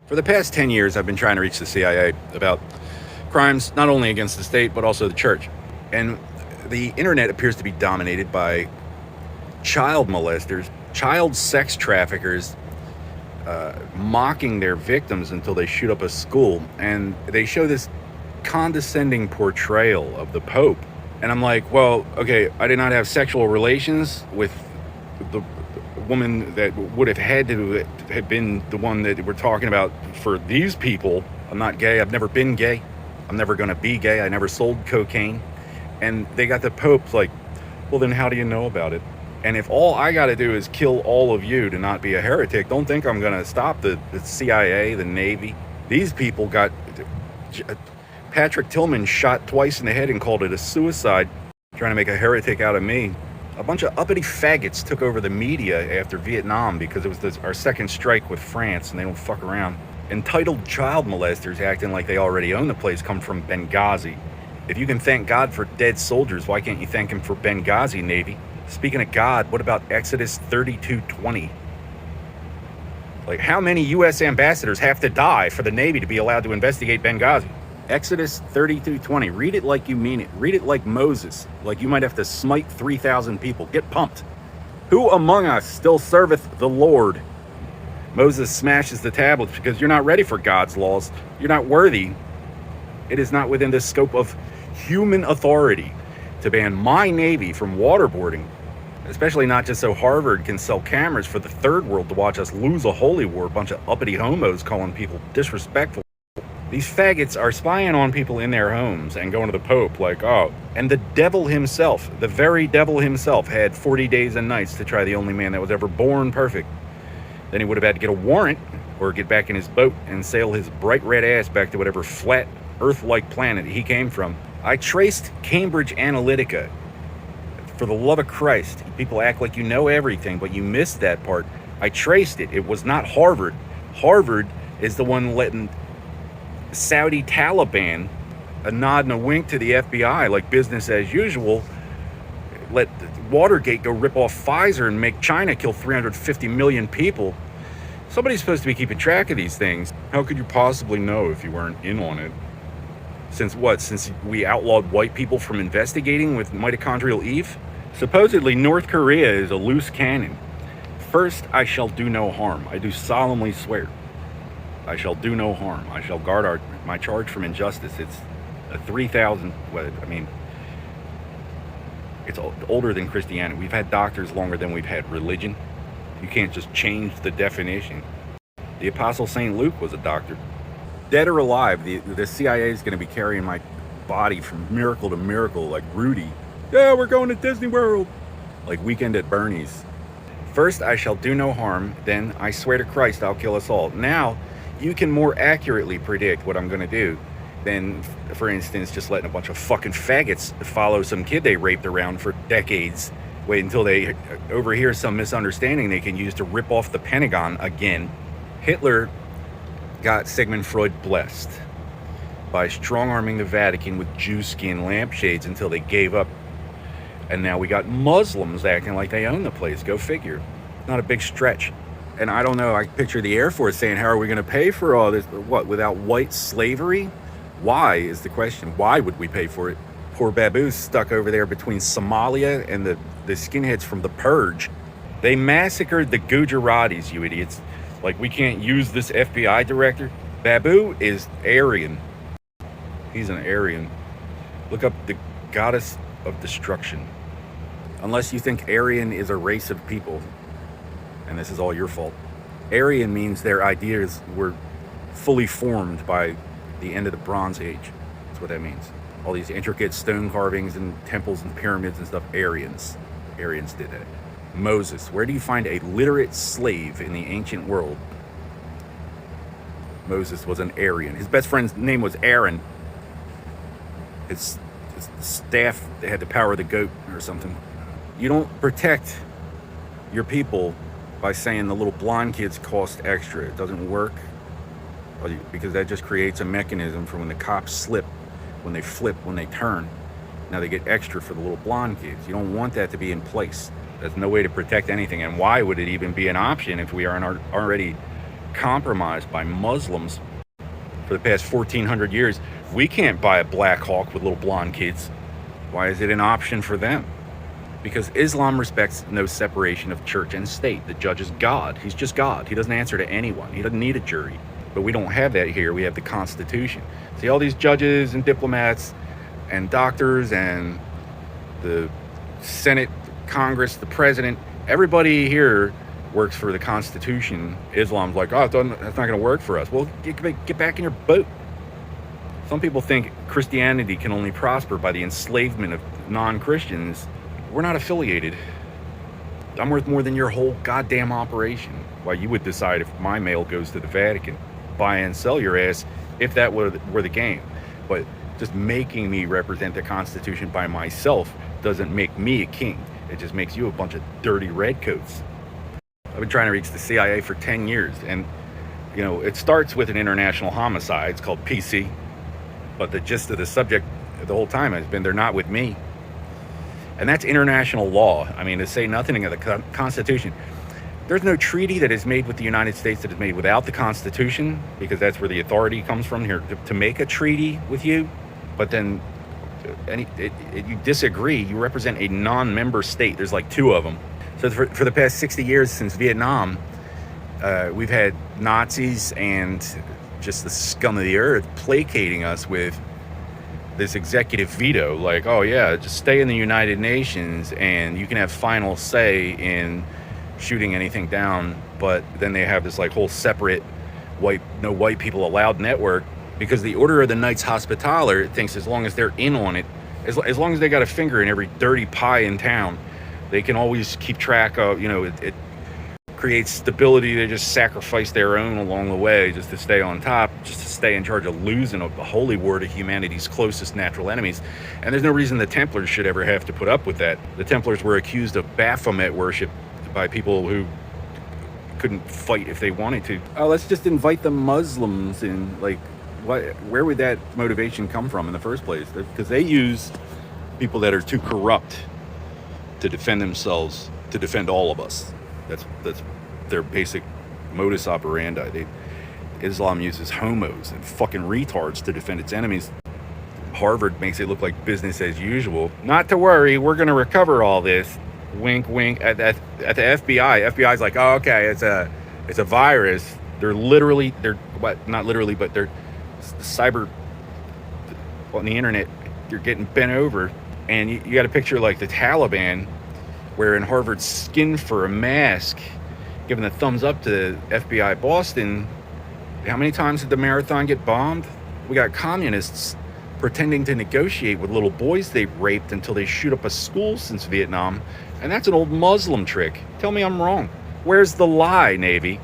For the past 10 years, I've been trying to reach the CIA about crimes not only against the state, but also the church. And the internet appears to be dominated by child molesters, child sex traffickers, mocking their victims until they shoot up a school. And they show this condescending portrayal of the Pope. And I'm like, well, okay, I did not have sexual relations with the woman that would have had to have been the one that we're talking about for these people. I'm not gay. I've never been gay. I'm never going to be gay. I never sold cocaine. And they got the Pope like, well, then how do you know about it? And if all I got to do is kill all of you to not be a heretic, don't think I'm going to stop the CIA, the Navy. These people got... Patrick Tillman shot twice in the head and called it a suicide, trying to make a heretic out of me. A bunch of uppity faggots took over the media after Vietnam because it was our second strike with France and they don't fuck around. Entitled child molesters acting like they already own the place come from Benghazi. If you can thank God for dead soldiers, why can't you thank him for Benghazi, Navy? Speaking of God, what about Exodus 32:20? Like, how many U.S. ambassadors have to die for the Navy to be allowed to investigate Benghazi? Exodus 32:20. Read it like you mean it. Read it like Moses, like you might have to smite 3,000 people. Get pumped. Who among us still serveth the Lord? Moses smashes the tablets because you're not ready for God's laws. You're not worthy. It is not within the scope of human authority to ban my Navy from waterboarding, especially not just so Harvard can sell cameras for the third world to watch us lose a holy war. A bunch of uppity homos calling people disrespectful. These faggots are spying on people in their homes and going to the Pope like, oh. And the devil himself, the very devil himself, had 40 days and nights to try the only man that was ever born perfect. Then he would have had to get a warrant or get back in his boat and sail his bright red ass back to whatever flat Earth-like planet he came from. I traced Cambridge Analytica. For the love of Christ, people act like you know everything, but you missed that part. I traced it. It was not Harvard. Harvard is the one letting Saudi Taliban a nod and a wink to the FBI like business as usual. Let Watergate go rip off Pfizer and make China kill 350 million people. Somebody's supposed to be keeping track of these things. How could you possibly know if you weren't in on it? Since what? Since we outlawed white people from investigating with mitochondrial Eve? Supposedly North Korea is a loose cannon. First, I shall do no harm. I do solemnly swear. I shall do no harm. I shall guard my charge from injustice. It's a 3,000, it's older than Christianity. We've had doctors longer than we've had religion. You can't just change the definition. The Apostle St. Luke was a doctor. Dead or alive, the CIA is going to be carrying my body from miracle to miracle like Rudy. Yeah, we're going to Disney World. Like Weekend at Bernie's. First, I shall do no harm. Then, I swear to Christ, I'll kill us all. Now, you can more accurately predict what I'm going to do than, for instance, just letting a bunch of fucking faggots follow some kid they raped around for decades. Wait until they overhear some misunderstanding they can use to rip off the Pentagon again. Hitler got Sigmund Freud blessed by strong-arming the Vatican with Jew skin lampshades until they gave up. And now we got Muslims acting like they own the place. Go figure. Not a big stretch. And I don't know, I picture the Air Force saying, how are we going to pay for all this? What, without white slavery? Why is the question. Why would we pay for it? Poor baboos stuck over there between Somalia and the skinheads from the Purge. They massacred the Gujaratis, you idiots. Like, we can't use this FBI director. Babu is Aryan. He's an Aryan. Look up the goddess of destruction. Unless you think Aryan is a race of people. And this is all your fault. Aryan means their ideas were fully formed by the end of the Bronze Age. That's what that means. All these intricate stone carvings and temples and pyramids and stuff. Aryans did that. Moses. Where do you find a literate slave in the ancient world? Moses was an Aryan. His best friend's name was Aaron. His staff, they had the power of the goat or something. You don't protect your people by saying the little blonde kids cost extra. It doesn't work because that just creates a mechanism for when the cops slip, when they flip, when they turn. Now they get extra for the little blonde kids. You don't want that to be in place. There's no way to protect anything. And why would it even be an option if we aren't already compromised by Muslims for the past 1,400 years. We can't buy a Black Hawk with little blonde kids. Why is it an option for them? Because Islam respects no separation of church and state. The judge is God. He's just God. He doesn't answer to anyone. He doesn't need a jury. But we don't have that here. We have the Constitution. See, all these judges and diplomats and doctors and the Senate, Congress, the president, everybody here works for the Constitution. Islam's like, oh, that's not going to work for us. Well, get back in your boat. Some people think Christianity can only prosper by the enslavement of non-Christians. We're not affiliated. I'm worth more than your whole goddamn operation. Why, you would decide if my mail goes to the Vatican, buy and sell your ass if that were the game. But just making me represent the Constitution by myself doesn't make me a king. It just makes you a bunch of dirty redcoats. I've been trying to reach the CIA for 10 years, and you know, it starts with an international homicide. It's called PC, but the gist of the subject the whole time has been they're not with me. And that's international law. I mean, to say nothing of the Constitution. There's no treaty that is made with the United States that is made without the Constitution, because that's where the authority comes from here to make a treaty with you. But then you disagree, you represent a non-member state. There's like 2 of them. So for the past 60 years since Vietnam, we've had Nazis and just the scum of the earth placating us with this executive veto, like, oh yeah, just stay in the United Nations and you can have final say in shooting anything down. But then they have this like whole separate no white people allowed network, because the Order of the Knights Hospitaller thinks as long as they're in on it, as long as they got a finger in every dirty pie in town, they can always keep track of, you know, it creates stability. They just sacrifice their own along the way just to stay on top, just to stay in charge of losing a holy war to humanity's closest natural enemies. And there's no reason the Templars should ever have to put up with that. The Templars were accused of Baphomet worship by people who couldn't fight if they wanted to. Oh, let's just invite the Muslims in. Like, where would that motivation come from in the first place? Because they use people that are too corrupt to defend themselves, to defend all of us. That's their basic modus operandi. Islam uses homos and fucking retards to defend its enemies. Harvard makes it look like business as usual. Not to worry, we're going to recover all this. Wink, wink. At the FBI. FBI's like, oh, okay, it's a virus. They're not literally, but they're cyber on the internet. You're getting bent over, and you got a picture like the Taliban wearing Harvard's skin for a mask, giving a thumbs up to FBI Boston. How many times did the marathon get bombed? We got communists pretending to negotiate with little boys they raped until they shoot up a school since Vietnam. And that's an old Muslim trick. Tell me I'm wrong. Where's the lie, Navy?